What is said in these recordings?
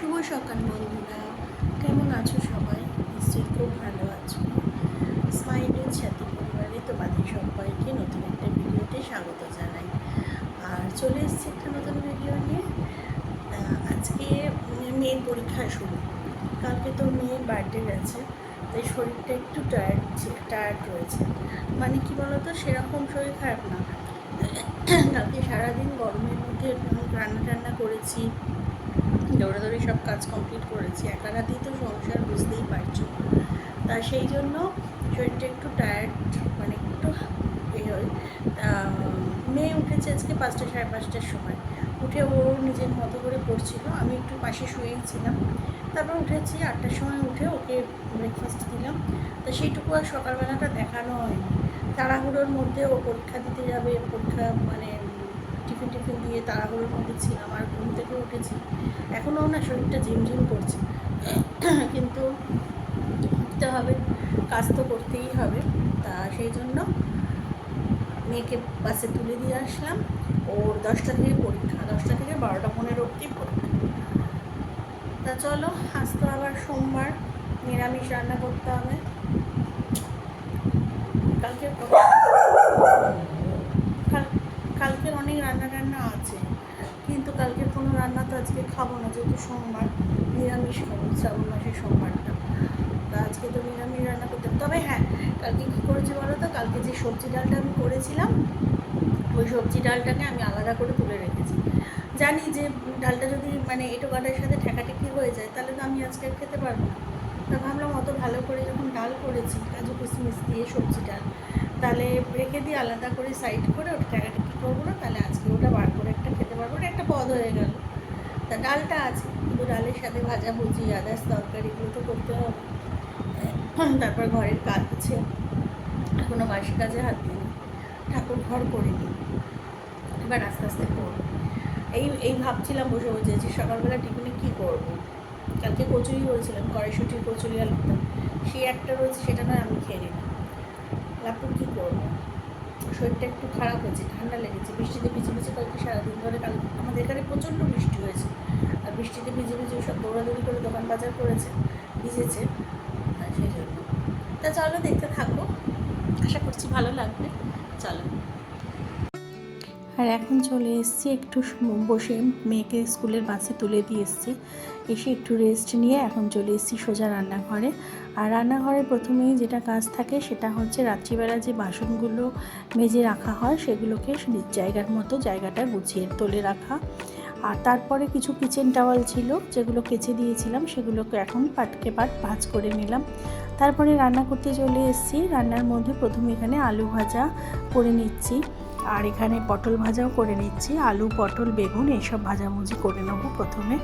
শুভ সকাল বন্ধুরা, কেমন আছো সবাই? নিশ্চয়ই খুব ভালো আছো। স্মাইলের সাথী পরিবারে তোমাদের সবাইকে নতুন একটা ভিডিওতে স্বাগত জানাই। আর চলে এসেছি একটা নতুন ভিডিও নিয়ে। আজকে মেয়ের পরীক্ষা শুরু। কালকে তো মেয়ের বার্থডে গেছে, তাই শরীরটা একটু টায়ার্ড রয়েছে। মানে কি বলতো, সেরকম শরীর খারাপ না। কালকে সারাদিন গরমের মধ্যে রান্না টান্না করেছি, দৌড়াদৌড়ি সব কাজ কমপ্লিট করেছি। একা রাতেই তো সংসার, বুঝতেই পারছো। তা সেই জন্য শরীরটা একটু টায়ার্ড, মানে একটু হয়। তা মেয়ে উঠেছে আজকে 5টা, সাড়ে 5টার সময়। উঠে ও নিজের মতো করে পড়ছিল, আমি একটু পাশে শুয়েছিলাম। তারপর উঠেছি 8টার সময়, উঠে ওকে ব্রেকফাস্ট দিলাম। তা সেইটুকু আর সকালবেলাটা দেখানো হয়নি। তাড়াহুড়োর মধ্যে ও পরীক্ষা দিতে যাবে, পরীক্ষা মানে টিফিন দিয়ে তাড়াহুড়োর মধ্যে ছিলাম। আর ঘুম থেকে উঠেছি, এখনও না শরীরটা ঝিমঝিম করছে, কিন্তু উঠতে হবে, কাজ তো করতেই হবে। তা সেই জন্য মেয়েকে বাসে তুলে দিয়ে আসলাম। ওর 10টা থেকে পরীক্ষা, 10টা থেকে 12টা 15 অবধি পরীক্ষা। তা চলো, আজ তো আবার সোমবার, নিরামিষ রান্না করতে হবে। কালকের কালকের অনেক রান্না আছে, কিন্তু কালকের কোনো রান্না তো আজকে খাবো না, যেহেতু সোমবার। নিরামিষ খাবো, শ্রাবণ মাসের সোমবারটা। তা আজকে তো নিরামিষ রান্না করতে হবে। তবে হ্যাঁ, কালকে কী করেছি বলো তো, কালকে যে সবজি ডালটা আমি করেছিলাম, ওই সবজি ডালটাকে আমি আলাদা করে তুলে রেখেছি। জানি যে ডালটা যদি মানে এঁটো কাটার সাথে ঠেকাঠেকি হয়ে যায়, তাহলে তো আমি আজকে আর খেতে পারবো না। তা ভাবলাম অত ভালো করে যখন ডাল করেছি, কাজু কিশমিশ দিয়ে সবজি ডাল, তাহলে রেখে দিয়ে আলাদা করে সাইড করে ওটা ঠেকাঠেকি করবো না, তাহলে আজকে ওটা বার করে একটা খেতে পারবো, ওটা একটা পদ হয়ে গেল। তা ডালটা আছে, কিন্তু ডালের সাথে ভাজাভুজি, আদার্স তরকারিগুলো তো করতে হবে। তারপর ঘরের কাজ আছে, এখনও বাসি কাজে হাত দিইনি, ঠাকুর ঘর করিনি, এবার আস্তে আস্তে করবো। এই ভাবছিলাম বসে বসে যে সকালবেলা টিফিনে কী করবো। কালকে কচুরি করেছিলাম, কড়াইশুঁটির কচুরি আলুটা, সেই একটা রয়েছে, সেটা নয় আমি খেয়ে নিলাম। লাপুর কী করবো, শরীরটা একটু খারাপ হয়েছে, ঠান্ডা লেগেছে, বৃষ্টিতে ভিজে ভিজে কালকে সারাদিন ধরে। কালকে আমাদের এখানে প্রচণ্ড বৃষ্টি হয়েছে, আর বৃষ্টিতে ভিজে ভিজে সব দৌড়াদৌড়ি করে দোকান বাজার করেছে, ভিজেছে, সেই জন্য। তা চলো দেখতে থাকো, আশা করছি ভালো লাগবে। চলো। আর এখন চলে এসেছি, একটু বসে মেয়েকে স্কুলের বাসে তুলে দিয়ে এসেছি, এসে একটু রেস্ট নিয়ে এখন চলে এসেছি সোজা রান্নাঘরে। আর রান্নাঘরে প্রথমেই যেটা কাজ থাকে সেটা হচ্ছে রাত্রিবেলা যে বাসনগুলো মেজে রাখা হয় সেগুলোকে জায়গার মতো জায়গাটা গুছিয়ে তুলে রাখা। আর তারপরে কিছু কিচেন টাওয়াল ছিল যেগুলো কেচে দিয়েছিলাম, সেগুলোকে এখন পাটকে পাট ভাঁজ করে নিলাম। তারপরে রান্না করতে চলে এসেছি। রান্নার মধ্যে প্রথমে এখানে আলু ভাজা করে নিচ্ছি, আর এখানে পটল ভাজাও করে নিচ্ছি। আলু, পটল, বেগুন এইসব ভাজাভুজি করে নেবো প্রথমে।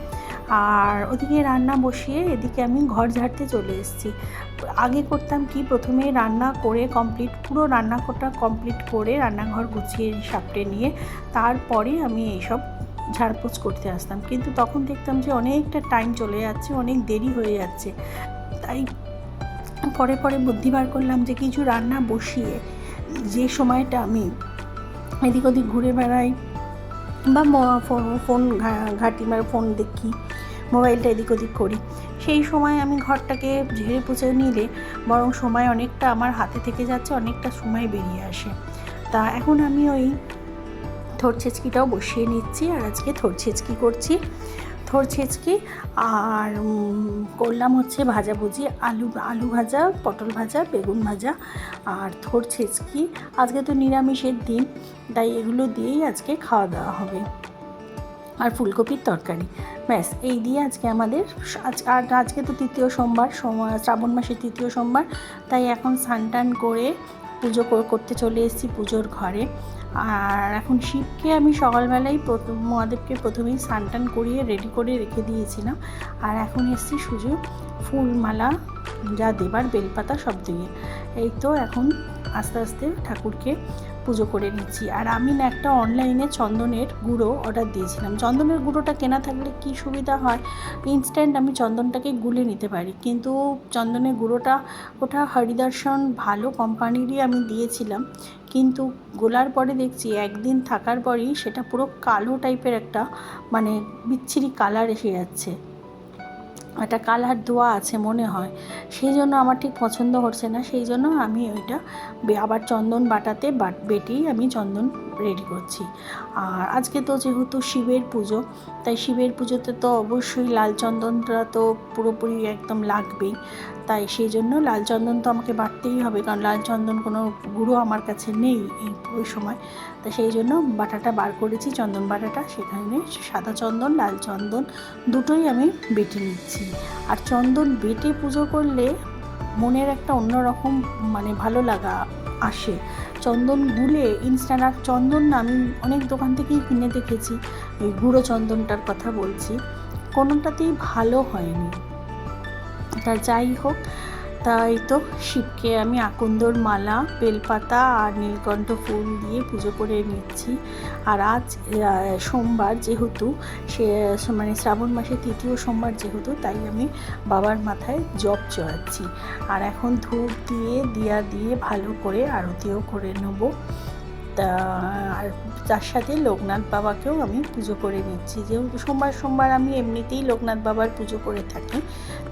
আর ওদিকে রান্না বসিয়ে এদিকে আমি ঘর ঝাড়তে চলে এসেছি। আগে করতাম কি, প্রথমে রান্না করে পুরো রান্নাটা কমপ্লিট করে রান্নাঘর গুছিয়ে সাপটে নিয়ে তারপরে আমি এইসব ঝাড়পোছ করতে আসতাম, কিন্তু তখন দেখতাম যে অনেকটা টাইম চলে যাচ্ছে, অনেক দেরি হয়ে যাচ্ছে। তাই পরে পরে বুদ্ধি বার করলাম যে কিছু রান্না বসিয়ে যে সময়টা আমি এদিক ওদিক ঘুরে বেড়াই বা ফোন ঘাঁটি বা ফোন দেখি, মোবাইলটা এদিক ওদিক করি, সেই সময় আমি ঘরটাকে ঝেড়ে পুছে নিলে বরং সময় অনেকটা আমার হাতে থেকে যাচ্ছে, অনেকটা সময় বেরিয়ে আসে। তা এখন আমি ওই থোড় ছেঁচকিটাও বসিয়ে নিচ্ছি, আর আজকে থোড় ছেঁচকি করছি। থোড় ছেঁচকি আর করলাম হচ্ছে ভাজাভুজি, আলু ভাজা, পটল ভাজা, বেগুন ভাজা আর থোড় ছেঁচকি। আজকে তো নিরামিষের দিন, তাই এগুলো দিয়েই আজকে খাওয়া দাওয়া হবে। আর ফুলকপির তরকারি, ব্যাস এই দিয়ে আজকে আমাদের আর আজকে তো তৃতীয় সোমবার, শ্রাবণ মাসের তৃতীয় সোমবার, তাই এখন স্নান টান করে পুজো করতে চলে এসেছি পুজোর ঘরে। আর এখন শিবকে আমি সকালবেলায় মহাদেবকে প্রথমেই স্নান টান করিয়ে রেডি করে রেখে দিয়েছিলাম। আর এখন এসেছি শুধু ফুলমালা যা দেবার, বেলপাতা সব দিয়ে এই তো এখন আস্তে আস্তে ঠাকুরকে পুজো করে নিচ্ছি। আর আমি না একটা অনলাইনে চন্দনের গুঁড়ো অর্ডার দিয়েছিলাম। চন্দনের গুঁড়োটা কেনা থাকলে কি সুবিধা হয়, ইনস্ট্যান্ট আমি চন্দনটাকে গুলে নিতে পারি, কিন্তু চন্দনের গুঁড়োটা ওটা হরিদর্শন ভালো কোম্পানিরই আমি দিয়েছিলাম, কিন্তু গোলার পরে দেখছি একদিন থাকার পরই সেটা পুরো কালো টাইপের একটা মানে বিচ্ছিরি কালার এসে যাচ্ছে। একটা কালার দেওয়া আছে মনে হয়, সেই জন্য আমার ঠিক পছন্দ হচ্ছে না। সেই জন্য আমি ওইটা আবার চন্দন বাটাতে বেটেই আমি চন্দন রেডি করছি। আর আজকে তো যেহেতু শিবের পুজো, তাই শিবের পুজোতে তো অবশ্যই লাল চন্দনটা তো পুরোপুরি একদম লাগবেই। তাই সেই জন্য লাল চন্দন তো আমাকে বাটতেই হবে, কারণ লাল চন্দন কোনো গুঁড়ো আমার কাছে নেই ওই সময়। তো সেই জন্য বাটাটা বার করেছি, চন্দন বাটাটা। সেখানে সাদা চন্দন, লাল চন্দন দুটোই আমি বেটে নিচ্ছি। আর চন্দন বেটে পুজো করলে মনের একটা অন্যরকম মানে ভালো লাগা আসে। চন্দন গুলে ইনস্ট্যান্ট, আর চন্দন না আমি অনেক দোকান থেকেই কিনে দেখেছি, ওই গুঁড়ো চন্দনটার কথা বলছি, কোনোটাতেই ভালো হয়নি। তা যাই হোক, তাই তো শিবকে আমি আকন্দর মালা, বেলপাতা আর নীলকণ্ঠ ফুল দিয়ে পুজো করে নিচ্ছি। আর আজ সোমবার যেহেতু, সে মানে শ্রাবণ মাসের তৃতীয় সোমবার যেহেতু, তাই আমি বাবার মাথায় জপ চড়াচ্ছি। আর এখন ধূপ দিয়ে দিয়া দিয়ে ভালো করে আরতিও করে নেব। তা আর তার সাথে লোকনাথ বাবাকেও আমি পুজো করে নিচ্ছি। যেহেতু সোমবার সোমবার আমি এমনিতেই লোকনাথ বাবার পুজো করে থাকি,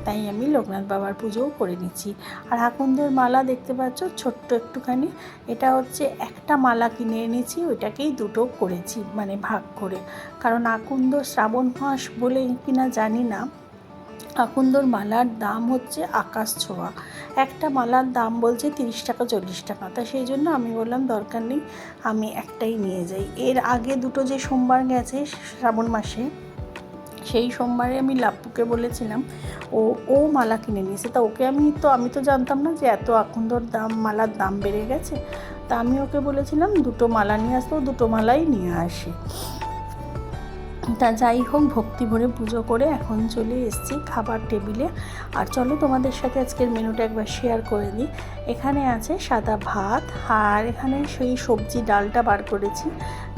তাই আমি লোকনাথ বাবার পুজোও করে নিচ্ছি। আর আকন্দর মালা দেখতে পাচ্ছ, ছোট্ট একটুখানি, এটা হচ্ছে একটা মালা কিনে এনেছি, ওইটাকেই দুটো করেছি মানে ভাগ করে। কারণ আকন্দ শ্রাবণ মাস বলে কিনা জানি না, আকন্দর মালার দাম হচ্ছে আকাশ ছোঁয়া। একটা মালার দাম বলছে 30 টাকা 40 টাকা। তা সেই জন্য আমি বললাম দরকার নেই, আমি একটাই নিয়ে যাই। এর আগে দুটো যে সোমবার গেছে শ্রাবণ মাসে, সেই সোমবারে আমি লাপ্পুকে বলেছিলাম, ও মালা কিনে নিয়েছে। তা ওকে আমি তো জানতাম না যে এত আকন্দর মালার দাম বেড়ে গেছে। তা আমি ওকে বলেছিলাম দুটো মালা নিয়ে আসতে, ও দুটো মালাই নিয়ে আসে। তা যাই হোক, ভক্তি ভরে পুজো করে এখন চলে এসেছি খাবার টেবিলে। আর চলো তোমাদের সাথে আজকের মেনুটা একবার শেয়ার করে দিই। এখানে আছে সাদা ভাত, আর এখানে সেই সবজি ডালটা বার করেছি,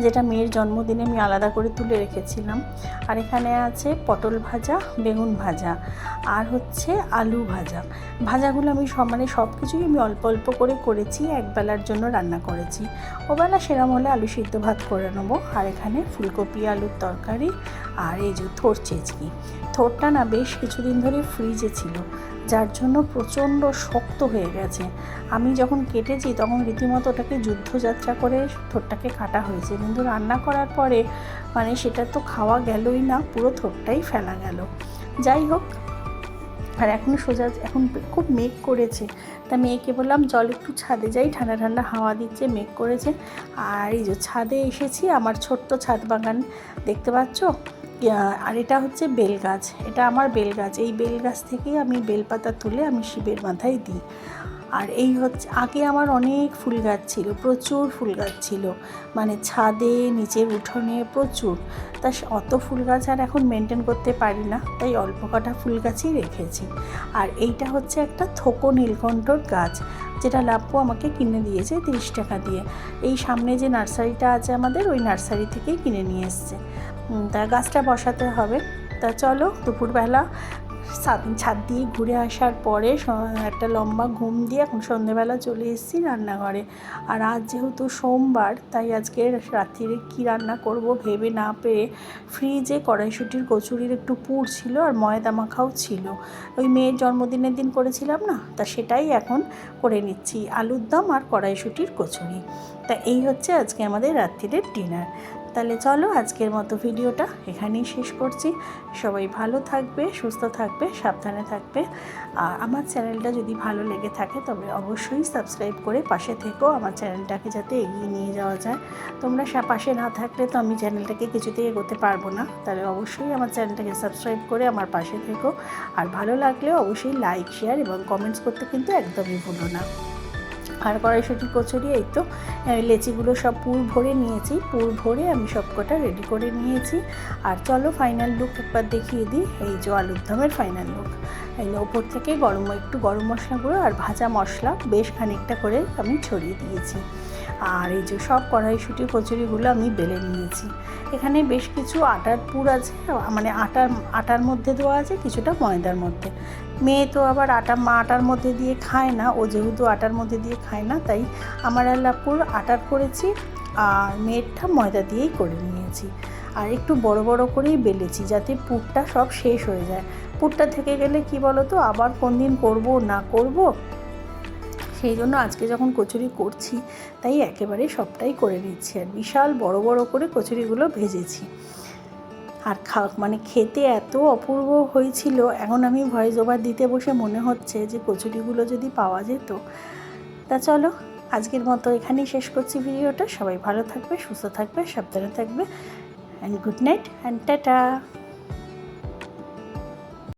যেটা মেয়ের জন্মদিনে আমি আলাদা করে তুলে রেখেছিলাম। আর এখানে আছে পটল ভাজা, বেগুন ভাজা, আর হচ্ছে আলু ভাজা। ভাজাগুলো আমি সব কিছুই আমি অল্প অল্প করে করেছি, একবেলার জন্য রান্না করেছি। ওবেলা সেরম হলে আলু সিদ্ধ ভাত করে নেবো। আর এখানে ফুলকপি আলুর তরকারি, আর এই যে থোর চেচকি। থোরটা না বেশ কিছুদিন ধরে ফ্রিজে ছিল, যার জন্য প্রচণ্ড শক্ত হয়ে গেছে। আমি যখন কেটেছি তখন রীতিমতো ওটাকে যুদ্ধযাত্রা করে থোরটাকে কাটা হয়েছে, কিন্তু রান্না করার পরে মানে সেটা তো খাওয়া গেলই না, পুরো থোরটাই ফেলা গেল। যাই হোক, আর এখন খুব মেঘ করেছে। তা মেয়েকে বললাম চল একটু ছাদে যাই, ঠান্ডা ঠান্ডা হাওয়া দিচ্ছে, মেঘ করেছে। আর এই যে ছাদে এসেছি, আমার ছোট্ট ছাদ বাগান দেখতে পাচ্ছ। আর এটা হচ্ছে বেল গাছ, এটা আমার বেল গাছ। এই বেল গাছ থেকেই আমি বেলপাতা তুলে আমি শিবের মাথায় দিই। আর এই হচ্ছে, আগে আমার অনেক ফুল গাছ ছিল, প্রচুর ফুল গাছ ছিল, মানে ছাদে নিচের উঠোনে প্রচুর। তা অত ফুল গাছ আর এখন মেনটেন করতে পারি না, তাই অল্প কটা ফুল গাছই রেখেছি। আর এইটা হচ্ছে একটা থোকো নীলকণ্ঠর গাছ, যেটা লাপ্পু আমাকে কিনে দিয়েছে 30 টাকা দিয়ে। এই সামনে যে নার্সারিটা আছে আমাদের, ওই নার্সারি থেকেই কিনে নিয়ে এসছে। তা গাছটা বসাতে হবে। তা চলো, দুপুরবেলা ছাদ দিয়ে ঘুরে আসার পরে একটা লম্বা ঘুম দিয়ে এখন সন্ধেবেলা চলে এসেছি রান্নাঘরে। আর আজ যেহেতু সোমবার, তাই আজকে রাত্রিরে কী রান্না করব ভেবে না পেয়ে ফ্রিজে কড়াইশুঁটির কচুরির একটু পুর ছিল, আর ময়দা মাখাও ছিল, ওই মেয়ের জন্মদিনের দিন করেছিলাম না, তা সেটাই এখন করে নিচ্ছি, আলুর দম আর কড়াইশুঁটির কচুরি। তা এই হচ্ছে আজকে আমাদের রাত্রিরের ডিনার। তাহলে চলো, আজকের মতো ভিডিওটা এখানেই শেষ করছি। সবাই ভালো থাকবে, সুস্থ থাকবে, সাবধানে থাকবে। আর আমার চ্যানেলটা যদি ভালো লেগে থাকে তবে অবশ্যই সাবস্ক্রাইব করে পাশে থেকো, আমার চ্যানেলটাকে যাতে এগিয়ে নিয়ে যাওয়া যায়। তোমরা পাশে না থাকলে তো আমি চ্যানেলটাকে কিছুতেই এগোতে পারবো না। তাহলে অবশ্যই আমার চ্যানেলটাকে সাবস্ক্রাইব করে আমার পাশে থেকো। আর ভালো লাগলে অবশ্যই লাইক, শেয়ার এবং কমেন্টস করতে কিন্তু একদমই ভুলো না। আর কড়াইশুঁটি কচুরি, এই তো লেচিগুলো সব পুর ভরে নিয়েছি, পুর ভরে আমি সব কটা রেডি করে নিয়েছি। আর চলো ফাইনাল লুক একবার দেখিয়ে দিই। এই যে আলুর দমের ফাইনাল লুক, এই ওপর থেকে একটু গরম মশলা গুঁড়ো আর ভাজা মশলা বেশ খানিকটা করে আমি ছড়িয়ে দিয়েছি। আর এই যে সব কড়াইশুঁটি কচুরিগুলো আমি বেলে নিয়েছি। এখানে বেশ কিছু আটার পুর আছে, মানে আটার মধ্যে দেওয়া আছে, কিছুটা ময়দার মধ্যে। মেয়ে তো আবার আটার মধ্যে দিয়ে খায় না, ও যেহেতু আটার মধ্যে দিয়ে খায় না, তাই আমার আর লাপুর আটার করেছি, আর মেয়েরটা ময়দা দিয়েই করে নিয়েছি। আর একটু বড় বড় করেই বেলেছি, যাতে পুরটা সব শেষ হয়ে যায়, পুরটা থেকে গেলে কি বলো তো, আবার কোন দিন করবো না করব, সেই জন্য আজকে যখন কচুরি করছি তাই একেবারে সবটাই করে নিচ্ছি। আর বিশাল বড় বড় করে কচুরিগুলো ভেজেছি। আর মানে খেতে এত অপূর্ব হয়েছিল, এখন আমি ভয়েস ওভার দিতে বসে মনে হচ্ছে যে কচুরিগুলো যদি পাওয়া যেত। তা চলো আজকের মতো এখানেই শেষ করছি ভিডিওটা। সবাই ভালো থাকবে, সুস্থ থাকবে, সাবধানে থাকবে, and good night and tata.